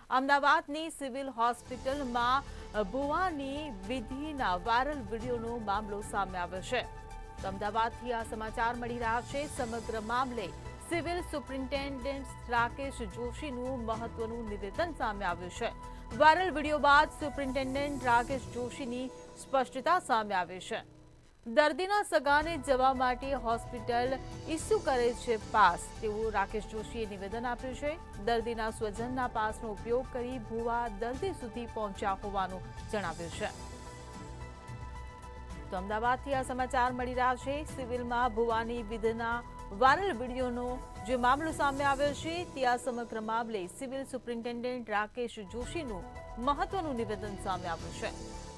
અમદાવાદની સિવિલ હોસ્પિટલમાં ભુવાની વિધિના વાયરલ વિડીયોનો મામલો સામે આવ્યો છે. અમદાવાદથી આ સમાચાર મળી રહ્યા છે. સમગ્ર મામલે સિવિલ સુપ્રિન્ટેન્ડન્ટ રાકેશ જોશીનું મહત્વનું નિવેદન સામે આવ્યું છે. વાયરલ વિડીયો બાદ સુપ્રિન્ટેન્ડન્ટ રાકેશ જોશીની સ્પષ્ટતા સામે આવી છે. દર્દીના સગાને જવા માટે હોસ્પિટલ ઇસ્યુ કરે છે પાસ, તેવું રાકેશ જોશીએ નિવેદન આપ્યું છે. દર્દીના સ્વજનના પાસનો ઉપયોગ કરી ભુવા દર્દી સુધી પહોંચ્યા હોવાનું જણાવ્યું છે. તો અમદાવાદથી આ સમાચાર મળી રહ્યા છે. સિવિલમાં ભુવાની વિધિના વાયરલ વિડીયોનો જે મામલો સામે આવ્યો છે, તે આ સમગ્ર મામલે સિવિલ સુપ્રિન્ટેન્ડન્ટ રાકેશ જોશીનું મહત્વનું નિવેદન સામે આવ્યું છે.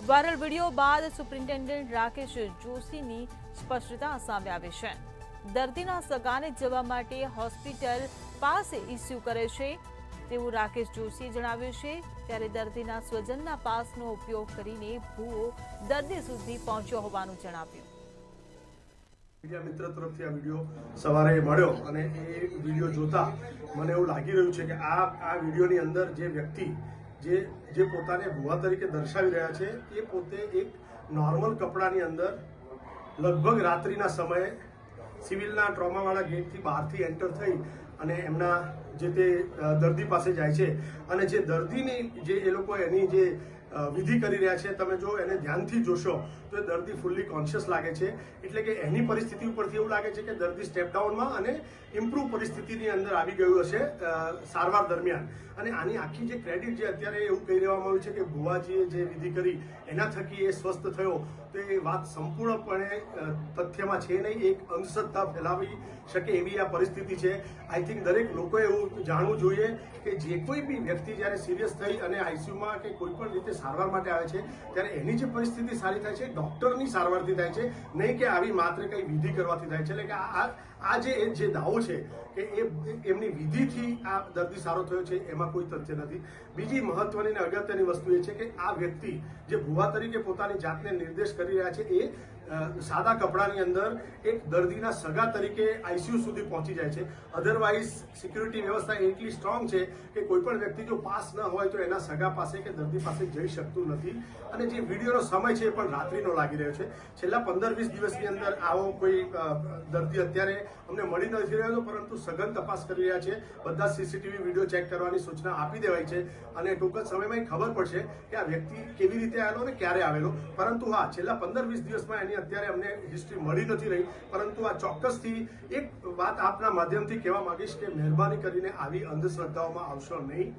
વાયરલ વિડીયો બાદ સુપ્રિન્ટેન્ડન્ટ રાકેશ જોશીની સ્પષ્ટતા સામે આવી છે. દર્દીના સગાને જવા માટે હોસ્પિટલ પાસે ઇસ્યુ કરે છે તેવું રાકેશ જોશીએ જણાવ્યું છે. ત્યારે દર્દીના સ્વજનના પાસનો ઉપયોગ કરીને ભૂવો દર્દી સુધી પહોંચ્યો હોવાનું જણાવ્યું. મીડિયા મિત્ર તરફથી આ વિડીયો સવારે મળ્યો અને એ વિડીયો જોતા મને એવું લાગી રહ્યું છે કે આ વિડીયોની અંદર જે વ્યક્તિ જે પોતાને ભુવા તરીકે દર્શાવી રહ્યા છે, એ પોતે એક નોર્મલ કપડાની અંદર લગભગ રાત્રિના સમયે સિવિલના ટ્રોમાવાળા ગેટથી બહારથી એન્ટર થઈ અને એમના જે તે દર્દી પાસે જાય છે. અને જે દર્દીની જે એ લોકો એની જે વિધિ કરી રહ્યા છે, તમે જો એને ધ્યાનથી જોશો તો એ દર્દી ફૂલ્લી કોન્શિયસ લાગે છે. એટલે કે એની પરિસ્થિતિ ઉપરથી એવું લાગે છે કે દર્દી સ્ટેપ ડાઉનમાં અને ઇમ્પ્રૂવ પરિસ્થિતિની અંદર આવી ગયું હશે સારવાર દરમિયાન. અને આની આખી જે ક્રેડિટ જે અત્યારે એવું કહી દેવામાં આવ્યું છે કે ભુવાજીએ જે વિધિ કરી એના થકી એ સ્વસ્થ થયો, તો એ વાત સંપૂર્ણપણે તથ્યમાં છે નહીં. એક અંધશ્રદ્ધા ફેલાવી શકે એવી આ પરિસ્થિતિ છે. આઈ થિંક દરેક લોકોએ એવું જાણવું જોઈએ કે જે કોઈ બી વ્યક્તિ જ્યારે સિરિયસ થઈ અને આઈસીયુમાં કે કોઈ પણ રીતે સારવાર માટે આવે છે, ત્યારે એની જે પરિસ્થિતિ સારી થાય છે ડોક્ટરની સારવારથી થાય છે, નહીં કે આવી માત્ર કંઈ વિધિ કરવાથી થાય છે. એટલે કે આ જે દાવો છે કે એમની વિધિથી આ દર્દી સારો થયો છે, એમાં કોઈ તથ્ય નથી. બીજી મહત્વની અને અગત્યની વસ્તુ એ છે કે આ વ્યક્તિ જે ભુવા તરીકે પોતાની જાતને નિર્દેશ કરી રહ્યા છે, એ સાદા કપડાની અંદર એક દર્દીના સગા તરીકે આઈસીયુ સુધી પહોંચી જાય છે. અધરવાઇઝ સિક્યુરિટી વ્યવસ્થા એટલી સ્ટ્રોંગ છે કે કોઈ પણ વ્યક્તિ જો પાસ ન હોય તો એના સગા પાસે કે દર્દી પાસે જઈ શકતું નથી. અને જે વિડીયોનો સમય છે એ પણ રાત્રિનો લાગી રહ્યો છે. છેલ્લા 15-20 દિવસની અંદર આવો કોઈ દર્દી અત્યારે અમને મળી નથી રહ્યો, પરંતુ સઘન તપાસ કરી રહ્યા છે. બધા સીસીટીવી વિડીયો ચેક કરવાની સૂચના આપી દેવાઈ છે અને ટૂંક જ સમયમાં ખબર પડશે કે આ વ્યક્તિ કેવી રીતે આવેલો અને ક્યારે આવેલો. પરંતુ હા, છેલ્લા 15-20 દિવસમાં એની અત્યારે અમને હિસ્ટ્રી મળી નથી રહી. પરંતુ આ ચોક્કસથી એક વાત આપના માધ્યમથી કહેવા માંગીશ કે મહેરબાની કરીને આવી અંધશ્રદ્ધાઓમાં આવશો નહીં.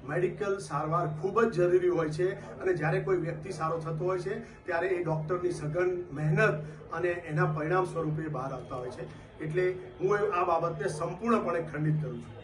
મેડિકલ સારવાર ખૂબ જ જરૂરી હોય છે અને જ્યારે કોઈ વ્યક્તિ સારો થતો હોય છે ત્યારે એ ડૉક્ટરની સઘન મહેનત અને એના પરિણામ સ્વરૂપે બહાર આવતા હોય છે. એટલે હું આ બાબતને સંપૂર્ણપણે ખંડિત કરું છું.